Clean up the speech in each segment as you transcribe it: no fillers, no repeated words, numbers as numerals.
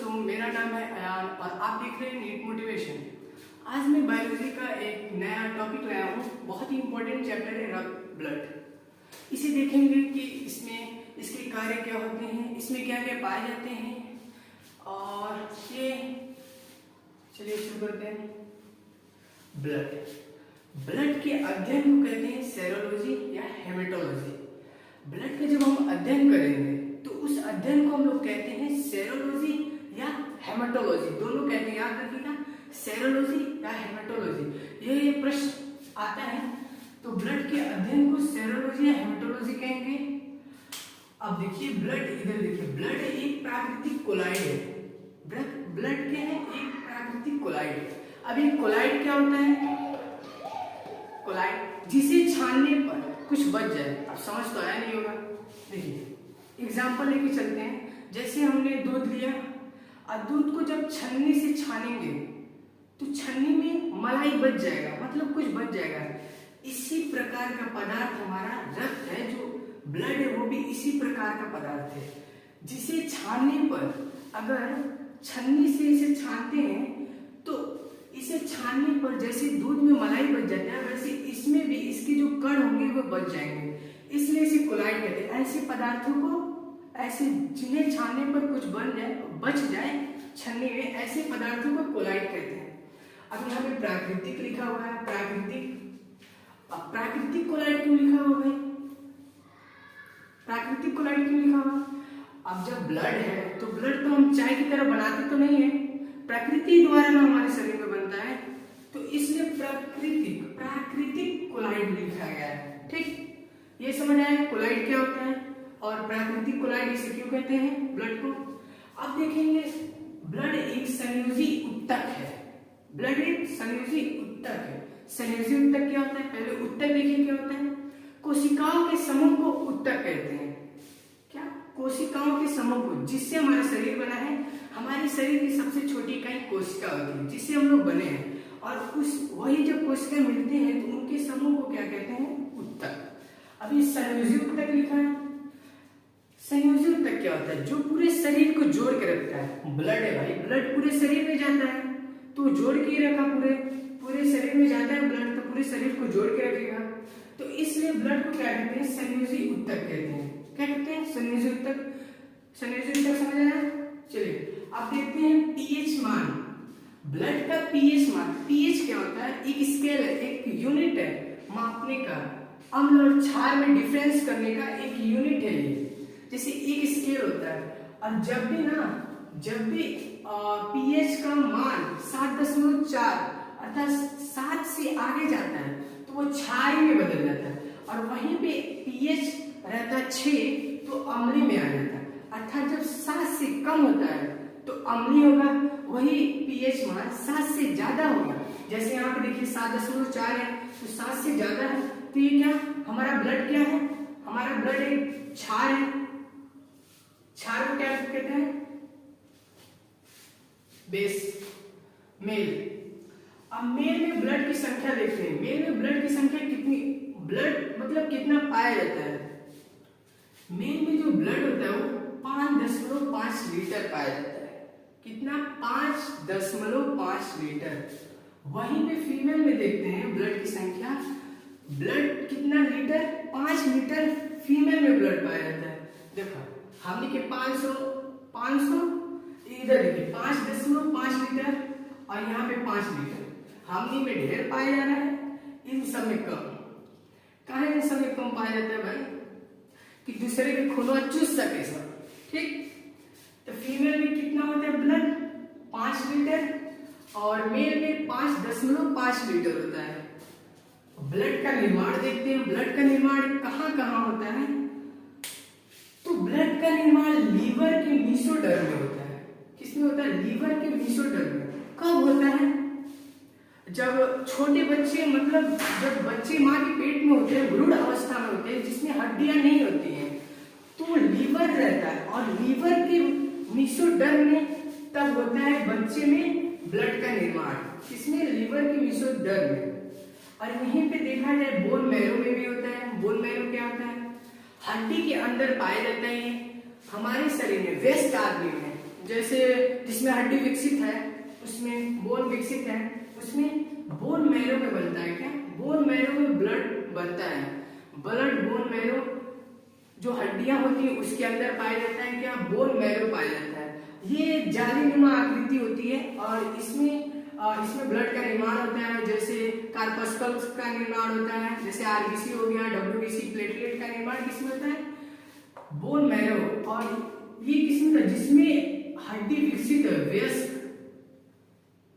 दोस्तों, मेरा नाम है अयान और आप देख रहे हैं नीट मोटिवेशन। आज मैं बायोलॉजी का एक नया टॉपिक लाया हूँ। बहुत ही इंपॉर्टेंट चैप्टर है रक्त ब्लड। इसे देखेंगे कि इसमें इसके कार्य क्या होते हैं, इसमें क्या क्या पाए जाते हैं और ये चलिए शुरू करते हैं। ब्लड के अध्ययन को कहते हैं सेरोलॉजी या हेमेटोलॉजी। ब्लड का जब हम अध्ययन करेंगे तो उस अध्ययन को हम लोग कहते हैं सेरोलॉजी या हेमेटोलॉजी, दोनों कहते हैं। याद रखिएगा, सेरोलॉजी या हेमेटोलॉजी। ये प्रश्न आता है तो ब्लड के अध्ययन को सेरोलॉजी या हेमेटोलॉजी कहेंगे। अब देखिए ब्लड, इधर देखिए, ब्लड एक प्राकृतिक कोलाइड है। ब्लड क्या है? एक प्राकृतिक कोलाइड। अब ये कोलाइड क्या होता है? कोलाइड जिसे छानने पर कुछ बच जाए। अब समझ तो आया नहीं होगा। देखिए एग्जाम्पल लेके चलते हैं। जैसे हमने दूध लिया और दूध को जब छन्नी से छानेंगे तो छन्नी में मलाई बच जाएगा, मतलब कुछ बच जाएगा। इसी प्रकार का पदार्थ हमारा रक्त है, जो ब्लड है वो भी इसी प्रकार का पदार्थ है, जिसे छानने पर, अगर छन्नी से इसे छानते हैं तो इसे छानने पर जैसे दूध में मलाई बच जाता है, वैसे इसमें भी इसके जो कण होंगे वो बच जाएंगे, इसलिए इसे कोलाइड कहते हैं। ऐसे पदार्थों को, ऐसे जिन्हें छानने पर कुछ बच जाए छन्नी में, ऐसे पदार्थों को कोलाइड कहते हैं। अब यहाँ पे प्राकृतिक लिखा हुआ है, प्राकृतिक। अब प्राकृतिक कोलाइड क्यों लिखा हुआ है? प्राकृतिक कोलाइड क्यों लिखा हुआ? अब जब ब्लड है तो ब्लड तो हम चाय की तरह बनाते तो नहीं है, प्रकृति द्वारा ना हमारे शरीर में बनता है, तो इसलिए प्राकृतिक कोलाइड लिखा गया है। ठीक, ये समझ आया कोलाइड क्या होता है और प्राकृतिक कोलाइड इसे क्यों कहते हैं ब्लड को। अब देखेंगे, ब्लड एक संयोजी उत्तक है। ब्लड एक संयोजी उत्तक है। संयोजी उत्तक क्या होता है? पहले उत्तक देखिए क्या होता है। कोशिकाओं के समूह को उत्तक कहते हैं। क्या? कोशिकाओं के समूह को, जिससे हमारा शरीर बना है। हमारे शरीर की सबसे छोटी इकाई कोशिका होती है, जिससे हम लोग बने हैं, और उस वही जब कोशिका मिलते हैं तो उनके समूह को क्या कहते हैं? उत्तक। अभी संयोजी उत्तक लिखा है। संयोजी उत्तक क्या होता है? जो पूरे शरीर को जोड़ के रखता है। ब्लड है भाई, ब्लड पूरे शरीर में जाता है तो जोड़ के ही रखा, पूरे शरीर में जाता है ब्लड, तो पूरे शरीर को जोड़ के रखेगा, तो इसलिए ब्लड को क्या कहते हैं? संयोजी उत्तक कहते हैं। क्या कहते हैं? संयोजी उत्तक। संयोजी उत्तक समझ आया? चलिए अब देखते हैं पीएच मान। ब्लड का पीएच मान। पीएच क्या होता है? एक स्केल है, एक यूनिट है मापने का, अम्ल और क्षार में डिफरेंस करने का एक यूनिट है ये। जैसे एक स्केल होता है, और जब भी पीएच का मान 7.4 अर्थात 7 से आगे जाता है तो वो क्षारीय में बदल जाता है, और वहीं पे पीएच रहता 6 तो अम्लीय में आ जाता है। अर्थात जब 7 से कम होता है तो अम्लीय होगा, वही पीएच मान 7 से ज्यादा होगा। जैसे यहाँ पे देखिए 7.4 है तो 7 से ज्यादा है, तो ये क्या? हमारा ब्लड क्या है? हमारा ब्लड एक क्षार है। क्षार को क्या कहते हैं? बेस। मेल। अब मेल में ब्लड की संख्या देखते हैं। मेल में ब्लड की संख्या कितनी, ब्लड मतलब कितना पाया जाता है? मेल में जो ब्लड होता है वो 5.5 लीटर पाया जाता है। कितना? 5.5 लीटर। वहीं पे फीमेल में देखते हैं ब्लड की संख्या, ब्लड कितना लीटर? 5 लीटर फीमेल में ब्लड पाया जाता है। देखो हमने के 500 इधर देखिए 5.5 लीटर, और यहाँ पे 5 लीटर। हमने में ढेर पाया जा रहा है, इन सब में कम। कहा इन सब में कम पाया जाता है भाई? कि दूसरे के खून चूस सके सब। ठीक, तो फीमेल में कितना होता है ब्लड? 5 लीटर, और मेल में 5.5 लीटर होता है। ब्लड का निर्माण देखते हैं। ब्लड का निर्माण कहाँ कहाँ होता है? तो ब्लड का निर्माण लीवर के मीसोडर्म में होता है। किसमें होता है? लीवर के मीसोडर्म में। कब होता है? जब छोटे बच्चे, मतलब जब बच्चे माँ के पेट में होते हैं, भ्रूण अवस्था में होते हैं, जिसमें हड्डियां नहीं होती हैं, तो लीवर रहता है, और लीवर के मीसोडर्म में तब होता है बच्चे में ब्लड का निर्माण। किसमें? लीवर के मीसोडर्म में। और यहीं पे देखा जाए बोन मैरो में भी होता है। बोन मैरो क्या होता है? हड्डी के अंदर पाया जाता है। हमारे शरीर में, व्यस्त आदमी में जैसे जिसमें हड्डी विकसित है, उसमें बोन विकसित है, उसमें बोन मैरो में बनता है क्या, बोन मैरो में ब्लड बनता है। ब्लड बोन मैरो जो हड्डियां होती है उसके अंदर पाया जाता है क्या, बोन मैरो पाया जाता है। ये जालीनुमा आकृति होती है और इसमें ब्लड का निर्माण होता है, जैसे कार्पस्कल्स का निर्माण होता है, जैसे आरबीसी हो गया, डब्ल्यूबीसी, प्लेटलेट का निर्माण किसमें होता है, बोन मैरो। और ये किसमें, जिसमें हड्डी विकसित है, वयस्क।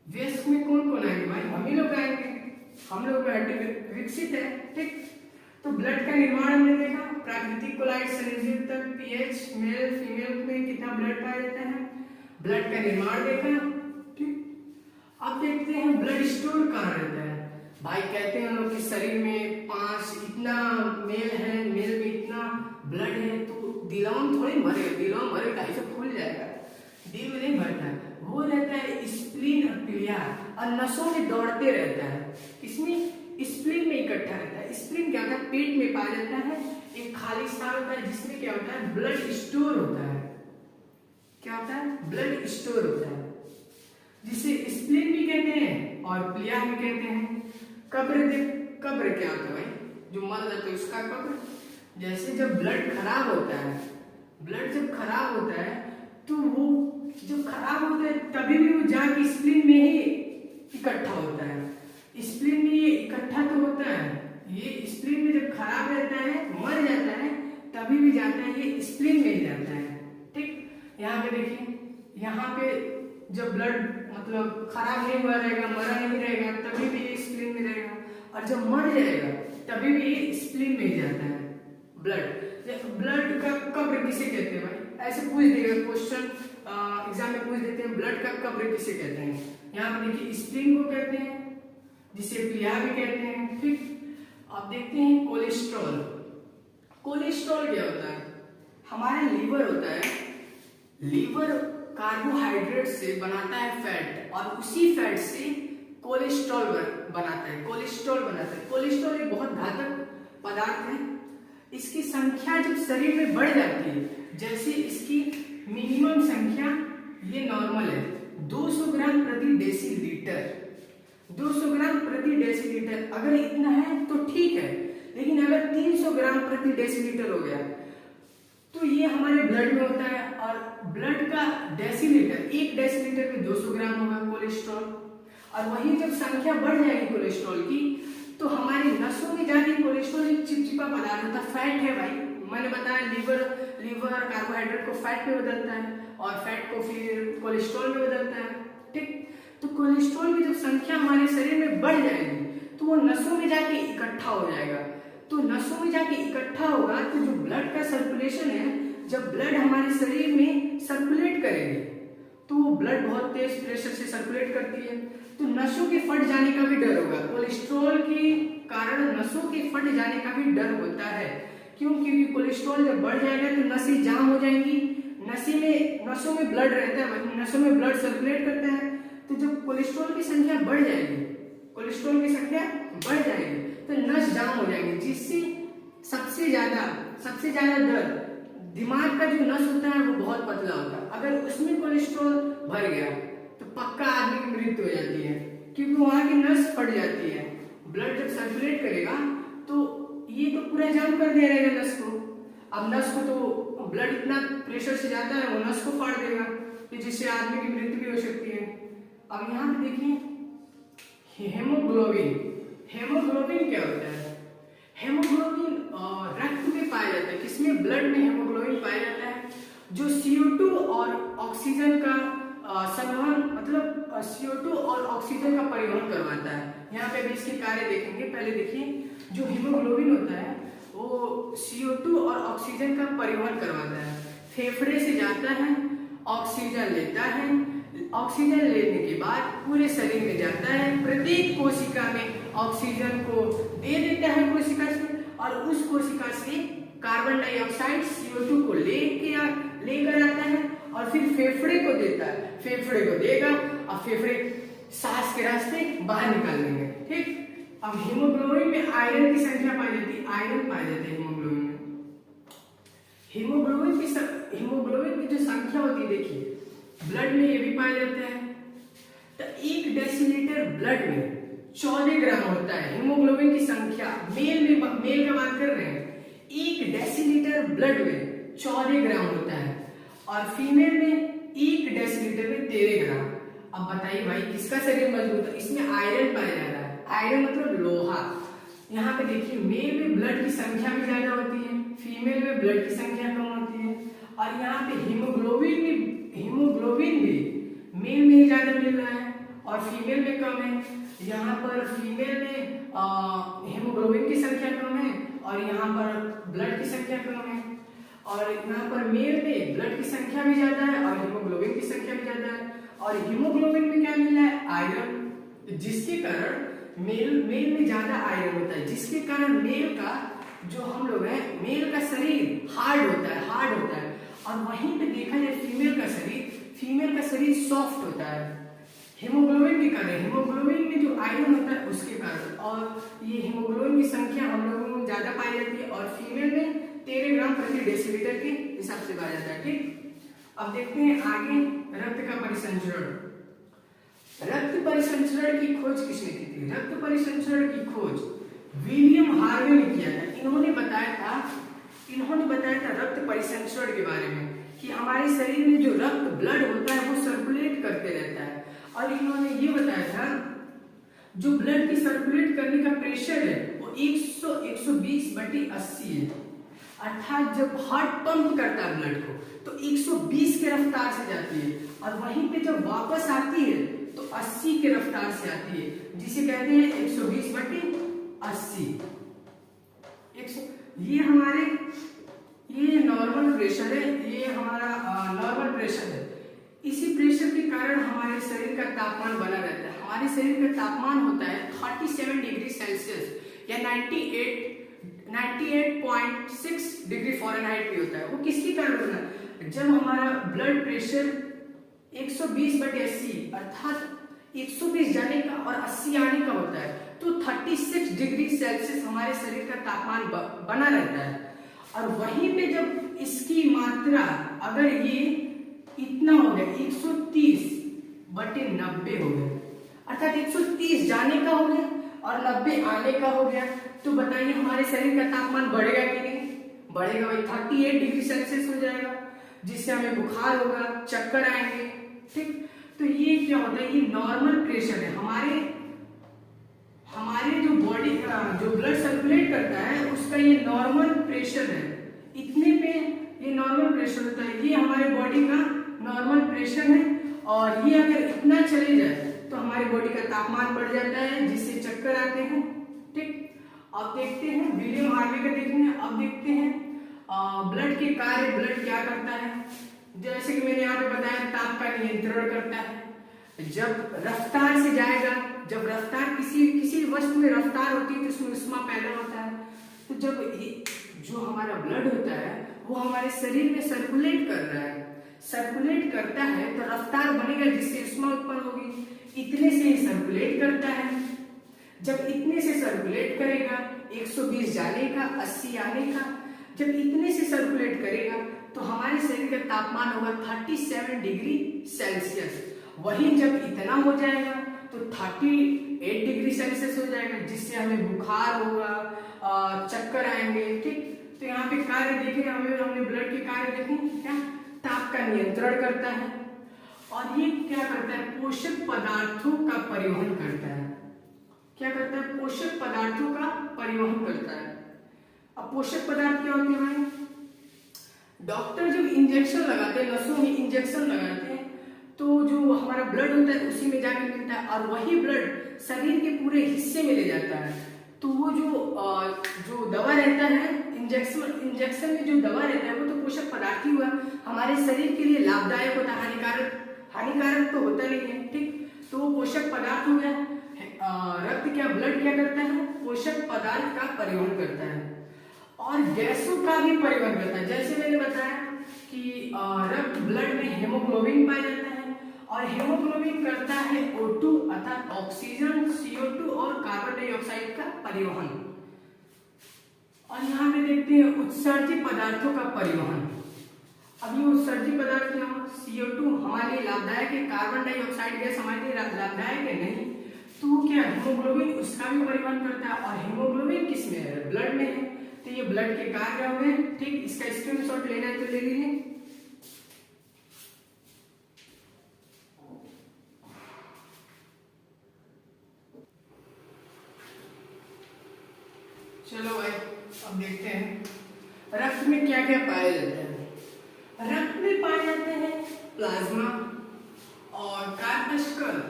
वयस्क में कौन कौन आएंगे भाई, हम ही लोग आएंगे, हम लोग में हड्डी विकसित है, ठीक। तो ब्लड का निर्माण हमने देखा, प्राकृतिक कोलाइड संयोजित तक पीएच मेल फीमेल में कितना ब्लड पाया जाता है, ब्लड का निर्माण देखा, ठीक। अब देखते हैं ब्लड स्टोर कहाँ रहता है। भाई कहते हैं लोग कि शरीर में 5 इतना मेल है, मेल में इतना ब्लड है, तो दिलौन थोड़ी मरेगा, दिलौन मरेगा ऐसे फूल जाएगा, दिल में नहीं भरता है। वो रहता है स्प्लीन और पिलिया और नसों में दौड़ते रहता है, इसमें स्प्लीन में इकट्ठा रहता है। स्प्लीन क्या होता है, पेट में पाया जाता है, एक खाली स्थान होता है जिसमें क्या होता है, ब्लड स्टोर होता है। क्या होता है, ब्लड स्टोर होता है, जिसे स्प्लीन भी कहते हैं और पिलिया भी कहते हैं। कब्र क्या होता है भाई, जो मर जाता है उसका कब्र। जैसे जब ब्लड खराब होता है, ब्लड जब खराब होता है तो वो जब खराब होता है तभी भी वो जाके स्प्लीन में ही इकट्ठा होता है। स्प्लीन में ये इकट्ठा तो होता है, ये स्प्लीन में जब खराब रहता है, मर जाता है, तभी भी जाता है, ये स्प्लीन में ही जाता है, ठीक। यहाँ पे देखिए, यहाँ पे जब ब्लड मतलब खराब नहीं हुआ रहेगा, मरा नहीं रहेगा, तभी भी ये स्प्लीन में रहेगा, और जब मर जाएगा तभी भी ये स्प्लीन में ही जाता है ब्लड। ब्लड का कब्र किसे कहते हैं भाई, ऐसे पूछ देगा क्वेश्चन, एग्जाम में पूछ देते हैं, ब्लड का कब्र किसे कहते हैं। यहाँ पे देखिए स्प्लीन को कहते हैं, जिसे प्लिया भी कहते हैं, ठीक। अब देखते हैं कोलेस्ट्रॉल। कोलेस्ट्रॉल क्या होता है, हमारे लीवर होता है, लीवर कार्बोहाइड्रेट से बनाता है फैट, और उसी फैट से कोलेस्ट्रॉल बनाता है, कोलेस्ट्रॉल बनाता है। कोलेस्ट्रॉल एक बहुत घातक पदार्थ है, इसकी संख्या जब शरीर में बढ़ जाती है, जैसे इसकी मिनिमम संख्या ये नॉर्मल है 200 ग्राम प्रति डेसीलीटर, 200 ग्राम प्रति डेसीलीटर अगर इतना है तो ठीक है, लेकिन अगर 300 ग्राम प्रति डेसीलीटर हो गया तो ये हमारे ब्लड में होता है, और ब्लड का डेसीलीटर, 1 डेसीलीटर में 200 ग्राम होगा कोलेस्ट्रॉल। और वही जब संख्या बढ़ जाएगी कोलेस्ट्रॉल की, तो हमारी नसों में जाके कोलेस्ट्रॉल एक चिपचिपा पदार्थ होता है, फैट है भाई, मैंने बताया लीवर कार्बोहाइड्रेट को फैट में बदलता है और फैट को फिर कोलेस्ट्रॉल में बदलता है, ठीक। तो कोलेस्ट्रॉल की जब संख्या हमारे शरीर में बढ़ जाएगी तो वो नसों में जाके इकट्ठा हो जाएगा। तो नसों में जाके इकट्ठा होगा तो जो ब्लड का सर्कुलेशन है, जब ब्लड हमारे शरीर में सर्कुलेट करेगी तो वो ब्लड बहुत तेज प्रेशर से सर्कुलेट करती है, तो नसों के फट जाने का भी डर होगा। कोलेस्ट्रॉल के कारण नसों के फट जाने का भी डर होता है, क्यों, क्योंकि कोलेस्ट्रॉल जब बढ़ जाएगा तो नसें जाम हो जाएंगी, नसों में ब्लड रहता है, नसों में ब्लड सर्कुलेट करता है, तो जब कोलेस्ट्रॉल की संख्या बढ़ जाएगी, कोलेस्ट्रॉल की संख्या बढ़ जाएगी तो नस जाम हो जाएंगे, जिससे सबसे ज्यादा डर दिमाग का जो नस होता है वो बहुत पतला होता है, अगर उसमें कोलेस्ट्रॉल भर गया तो पक्का आदमी की मृत्यु हो जाती है, क्योंकि वहां की नस फट जाती है। ब्लड जब सर्कुलेट करेगा तो ये तो पूरा जाम कर दिया रहेगा नस को, अब नस को तो ब्लड इतना प्रेशर से जाता है वो नस को फाड़ देगा, तो जिससे आदमी की मृत्यु भी हो सकती है। अब यहाँ पे देखिए हेमोग्लोबिन, हेमोग्लोबिन क्या होता है, हेमोग्लोबिन रक्त में पाया जाता है, किसमें, ब्लड में हेमोग्लोबिन पाया जाता है, जो CO2 और ऑक्सीजन का संवहन, मतलब CO2 और ऑक्सीजन का परिवहन करवाता है। यहाँ पे अभी इसके कार्य देखेंगे, पहले देखिए जो हीमोग्लोबिन होता है वो CO2 और ऑक्सीजन का परिवहन करवाता है, फेफड़े से जाता है, ऑक्सीजन लेता है, ऑक्सीजन लेने के बाद पूरे शरीर में जाता है, प्रत्येक कोशिका में ऑक्सीजन को दे देता है कोशिका से, और उस कोशिका से कार्बन डाइऑक्साइड CO2 को लेकर आता है और फिर फेफड़े को देता है, फेफड़े को देगा और फेफड़े सांस के रास्ते बाहर निकाल देंगे, ठीक। अब हीमोग्लोबिन में आयरन की संख्या पाई जाती है, आयरन पाए जाते हैं हीमोग्लोबिन में। हीमोग्लोबिन की जो संख्या होती है, देखिए ब्लड में ये भी पाए जाते हैं। तो 1 डेसीलीटर ब्लड में 14 ग्राम होता है हीमोग्लोबिन की संख्या। मेल का बात कर रहे हैं। 1 डेसीलीटर ब्लड में 14 ग्राम होता है और फीमेल में 1 डेसीलीटर में 13 ग्राम। अब बताइए भाई किसका शरीर मजबूत है? इसमें आयरन पाया जा रहा है। आयरन मतलब लोहा। यहाँ पे देखिए मेल में ब्लड की संख्या भी ज्यादा होती है, फीमेल में ब्लड की संख्या कम होती है। और यहाँ पे हीमोग्लोबिन भी मेल में ज्यादा मिल रहा है और फीमेल में कम है। यहाँ पर फीमेल में हीमोग्लोबिन की संख्या कम है और यहाँ पर ब्लड की संख्या कम है। और यहाँ पर मेल में ब्लड की संख्या भी ज्यादा है और हीमोग्लोबिन की संख्या भी ज्यादा है। और हीमोग्लोबिन में क्या मिल रहा है? आयरन, जिसके कारण मेल में ज्यादा आयरन होता है, जिसके कारण मेल का जो हम लोग हैं, मेल का शरीर हार्ड होता है। और वहीं पे देखा जाए फीमेल का शरीर सॉफ्ट होता है हीमोग्लोबिन के कारण। हीमोग्लोबिन में जो आयरन होता है उसके कारण। और ये हीमोग्लोबिन की संख्या हम लोगों में ज्यादा पाई जाती है और फीमेल में 13 ग्राम प्रति डेसीलीटर के हिसाब से पाया जाता है। ठीक, अब देखते हैं आगे रक्त का परिसंचरण। रक्त परिसंचरण की खोज किसने की थी? रक्त परिसंचरण की खोज विलियम हार्वे ने किया था। इन्होंने बताया था रक्त परिसंचरण के बारे में कि हमारे शरीर में जो रक्त ब्लड होता है वो सर्कुलेट करते रहता है। और इन्होंने ये बताया था जो ब्लड की सर्कुलेट करने का प्रेशर है वो 120/80 है। अर्थात जब हार्ट पंप करता है ब्लड को तो 120 के रफ्तार से जाती है और वहीं पे जब वापस आती है तो 80 के रफ्तार से आती है, जिसे कहते हैं 120/80। ये नॉर्मल प्रेशर है, ये हमारा नॉर्मल प्रेशर है। इसी प्रेशर के कारण हमारे शरीर का तापमान बना रहता है। हमारे शरीर का तापमान होता है 37 डिग्री सेल्सियस या 98.6 डिग्री फ़ारेनहाइट भी होता है। वो किसके कारण बना है? जब हमारा ब्लड प्रेशर 120/80 अर्थात 120 जाने का और 80 आने का होता है तो 36 डिग्री सेल्सियस हमारे शरीर का तापमान बना रहता है। और वहीं पे जब इसकी मात्रा अगर ये इतना हो गया 130/90 हो गया, अर्थात 130 जाने का हो गया और 90 आने का हो गया, तो बताइए हमारे शरीर का तापमान बढ़ेगा कि नहीं? बढ़ेगा भाई। 38 डिग्री सेल्सियस हो जाएगा, जिससे हमें बुखार होगा, चक्कर आएंगे। ठीक, तो ये क्या होता है? ये नॉर्मल प्रेशर है। हमारे जो बॉडी जो ब्लड सर्कुलेट करता है उसका ये नॉर्मल प्रेशर है। इतने पे ये नॉर्मल प्रेशर होता है, ये हमारे बॉडी का नॉर्मल प्रेशर है। और ये अगर इतना चले जाए तो हमारी बॉडी का तापमान बढ़ जाता है, जिससे चक्कर आते हैं। ठीक, अब देखते हैं विलियम हार्वे का देखेंगे। अब देखते हैं ब्लड के कार्य। ब्लड क्या करता है? जैसे कि मैंने यहाँ पे बताया, ताप का नियंत्रण करता है। जब रफ्तार से जाएगा, जब रफ्तार किसी वस्तु में रफ्तार होती है तो उसमें उष्मा पैदा होता है। तो जब जो हमारा ब्लड होता है वो हमारे शरीर में सर्कुलेट कर रहा है, सर्कुलेट करता है तो रफ्तार बनेगा, जिससे उष्मा उत्पन्न होगी। इतने से सर्कुलेट करता है। जब इतने से सर्कुलेट करेगा, 120 जाने का, 80 आने का, जब इतने से सर्कुलेट करेगा तो हमारे शरीर का तापमान होगा 37 डिग्री सेल्सियस। वही जब इतना हो जाएगा तो 38 डिग्री सेल्सियस हो जाएगा, जिससे हमें बुखार होगा, चक्कर आएंगे। ठीक, तो यहाँ पे कार्य देखें, हमने ब्लड के कार्य देखें। क्या? ताप का नियंत्रण करता है और ये क्या करता है? पोषक पदार्थों का परिवहन करता है। क्या करता है? पोषक पदार्थों का परिवहन करता है। अब पोषक पदार्थ क्या होते हैं भाई? डॉक्टर जब इंजेक्शन लगाते हैं, नसों में इंजेक्शन लगाते हैं, तो जो हमारा ब्लड होता है उसी में जाके मिलता है और वही ब्लड शरीर के पूरे हिस्से में ले जाता है। तो वो जो दवा रहता है, इंजेक्शन में जो दवा रहता है वो तो पोषक पदार्थ ही हुआ, हमारे शरीर के लिए लाभदायक होता है, हानिकारक तो होता नहीं है। ठीक, तो वो पोषक पदार्थ हो गया। ब्लड क्या करता है? पोषक पदार्थ का परिवहन करता है और गैसों का भी परिवहन करता है। जैसे मैंने बताया कि रक्त ब्लड में हेमोग्लोबिन पाया जाता है और हेमोग्लोबिन करता है O2 अर्थात ऑक्सीजन, CO2 और कार्बन डाइऑक्साइड का परिवहन। और यहाँ पे देखते हैं उत्सर्जित पदार्थों का परिवहन। अब ये उत्सर्जी पदार्थ क्या हो, CO2 हमारे लिए लाभदायक है, कार्बन डाइऑक्साइड गैस हमारे लिए लाभदायक है नहीं, तो क्या हीमोग्लोबिन उसका भी परिवहन करता है, और हीमोग्लोबिन किस में है, ब्लड में है, तो ये ब्लड के कार्य हो गए। ठीक, इसका स्क्रीनशॉट लेना है तो ले लीजिए। चलो भाई अब देखते हैं रक्त में क्या क्या पाया जाता है। रक्त में पाए जाते हैं प्लाज्मा और कार्पस्कल।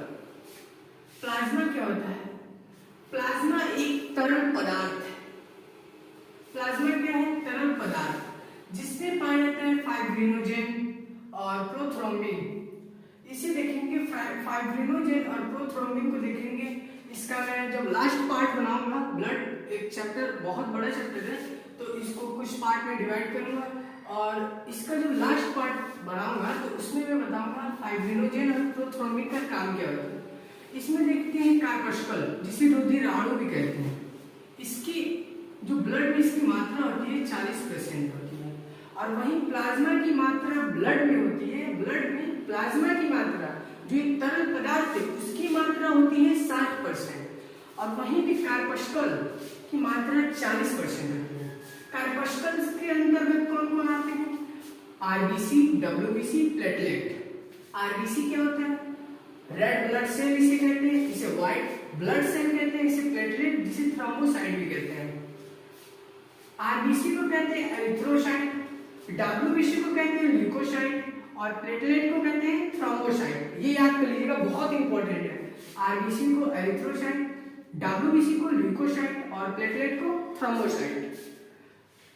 प्लाज्मा क्या होता है, प्लाज्मा एक तरल पदार्थ है। प्लाज्मा क्या है, तरल पदार्थ जिसमें पाया जाता है फाइब्रिनोजेन और प्रोथ्रोम्बिन। इसे देखेंगे फाइब्रिनोजेन और प्रोथ्रोम्बिन को देखेंगे। इसका मैं जब लास्ट पार्ट बनाऊंगा, ब्लड एक चैप्टर बहुत बड़ा चैप्टर है तो इसको कुछ पार्ट में डिवाइड करूंगा, और इसका जो लास्ट पार्ट बनाऊंगा तो उसमें मैं बताऊंगा फाइब्रिनोजेन और प्रोथ्रोम्बिन का काम क्या होता है। इसमें देखते हैं कार्पस्कल जिसे रुधिर अणु भी कहते हैं। इसकी जो ब्लड में इसकी मात्रा होती है 40% होती है, और वहीं प्लाज्मा की मात्रा ब्लड में होती है, ब्लड में प्लाज्मा की मात्रा जो एक तरल पदार्थ है उसकी मात्रा होती है 60%, और वहीं भी कार्पस्कल की मात्रा 40% होती है। कार्पस्कल के अंतर्गत कौन कौन आते हैं, आरबीसी, डब्ल्यूबीसी, प्लेटलेट। आरबीसी क्या होता है, रेड ब्लड सेल इसे कहते हैं, इसे व्हाइट ब्लड सेल कहते हैं, इसे प्लेटलेट जिसे थ्रोम्बोसाइट भी कहते हैं। आरबीसी को कहते हैं एरिथ्रोसाइट, डब्ल्यूबीसी को कहते हैं ल्यूकोसाइट, और प्लेटलेट को कहते हैं थ्रोम्बोसाइट। ये याद कर लीजिएगा, बहुत इंपॉर्टेंट है। आरबीसी को एरिथ्रोसाइट, डब्ल्यूबीसी को ल्यूकोसाइट और प्लेटलेट को थ्रोम्बोसाइट।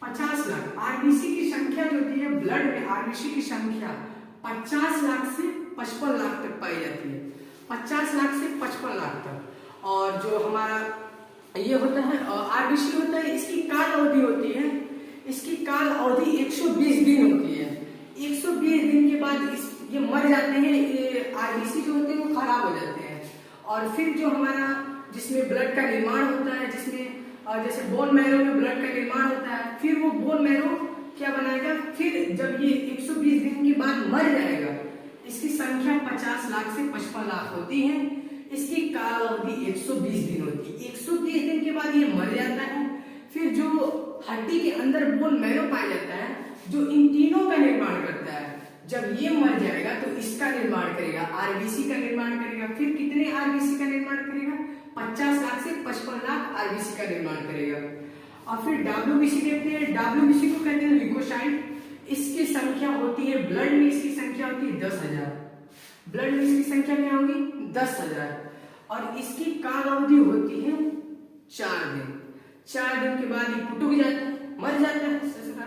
50 लाख आरबीसी की संख्या जो होती है ब्लड में, आरबीसी की संख्या 50 लाख से 55 लाख तक पाई जाती है, 50 लाख से 55 लाख तक। और जो हमारा ये होता है आरबीसी होता है, इसकी काल अवधि होती है, इसकी काल अवधि 120 दिन होती है। 120 दिन के बाद ये मर जाते हैं, ये आरबीसी जो होते हैं वो खराब हो जाते हैं। और फिर जो हमारा जिसमें ब्लड का निर्माण होता है, जिसमें जैसे बोन मैरो में ब्लड का निर्माण होता है, फिर वो बोन मैरो क्या बनाएगा, फिर जब ये 120 दिन के बाद मर जाएगा, इसकी संख्या 50 लाख से 55 लाख होती है। इसकी काल अवधि 120 दिन होती है। 120 दिन के बाद ये मर जाता है। फिर जो हड्डी के अंदर बोन मैरो पाया जाता है जो इन तीनों का निर्माण करता है, जब ये मर जाएगा तो इसका निर्माण करेगा, आरबीसी का निर्माण करेगा। फिर कितने आरबीसी का निर्माण करेगा, 50 लाख से 55 लाख आरबीसी का निर्माण करेगा। और फिर डब्ल्यूबीसी कहते हैं, डब्ल्यूबीसी को कहते हैं ल्यूकोसाइट। इसकी संख्या होती है ब्लड में, इसकी संख्या होती है 10,000। ब्लड में इसकी संख्या क्या होगी 10,000, और इसकी काल अवधि होती है 4 दिन। 4 दिन के बाद ये कुटुक जाता है, मर जाता है ससुरा।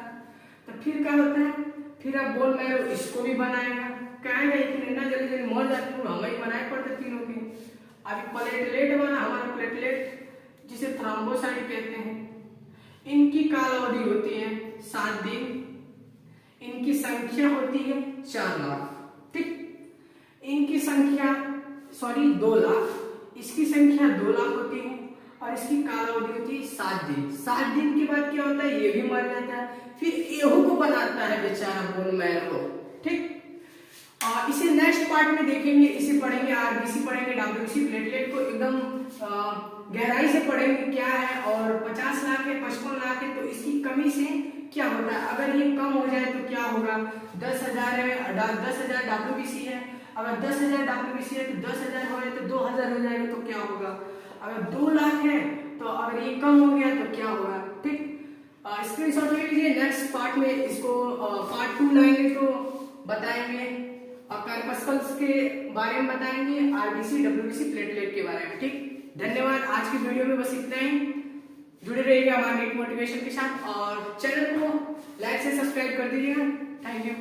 तो फिर क्या होता है, फिर अब बोन मैरो इसको भी बनाएगा, कहेगा कि ना जल्दी जल्दी मर जाती हूँ, हमें बनाए पड़ते तीनों के। अभी प्लेटलेट बना, हमारा प्लेटलेट जिसे थ्रोम्बोसाइट कहते हैं, इनकी काल अवधि होती है 7 दिन, इनकी संख्या होती है 4 लाख। ठीक, इनकी संख्या 2 लाख, इसकी संख्या 2 लाख होती है, और इसकी काल अवधि होती है 7 दिन। 7 दिन के बाद क्या होता है, ये भी मर जाता है। फिर एहू को बनाता है बेचारा बोन मैरो। ठीक, और इसे नेक्स्ट पार्ट में देखेंगे, इसे पढ़ेंगे, आरबीसी पढ़ेंगे, डब्ल्यूबीसी, प्लेटलेट को एकदम गहराई से पढ़ेंगे क्या है। और 50 लाख है, 55 लाख है, तो इसकी कमी से क्या होता है, अगर ये कम हो जाए तो क्या होगा। 10,000 है, 10,000 डब्ल्यूबीसी है, अगर 10,000 डब्ल्यूबीसी है तो 10,000 हो जाए तो 2,000 हो जाएगा तो क्या होगा। अगर 2 लाख है तो अगर ये कम हो गया तो क्या होगा। ठीक, स्क्रीनशॉट ले लीजिए। नेक्स्ट पार्ट में इसको पार्ट 2 लाएंगे तो बताएंगे, कार्पस्कल्स के बारे में बताएंगे, आरबीसी, डब्ल्यूबीसी, प्लेटलेट के बारे में। ठीक, धन्यवाद। आज की वीडियो में बस इतना ही। जुड़े रहिएगा हमारे मोटिवेशन के साथ, और चैनल को लाइक से सब्सक्राइब कर दीजिएगा। Thank you.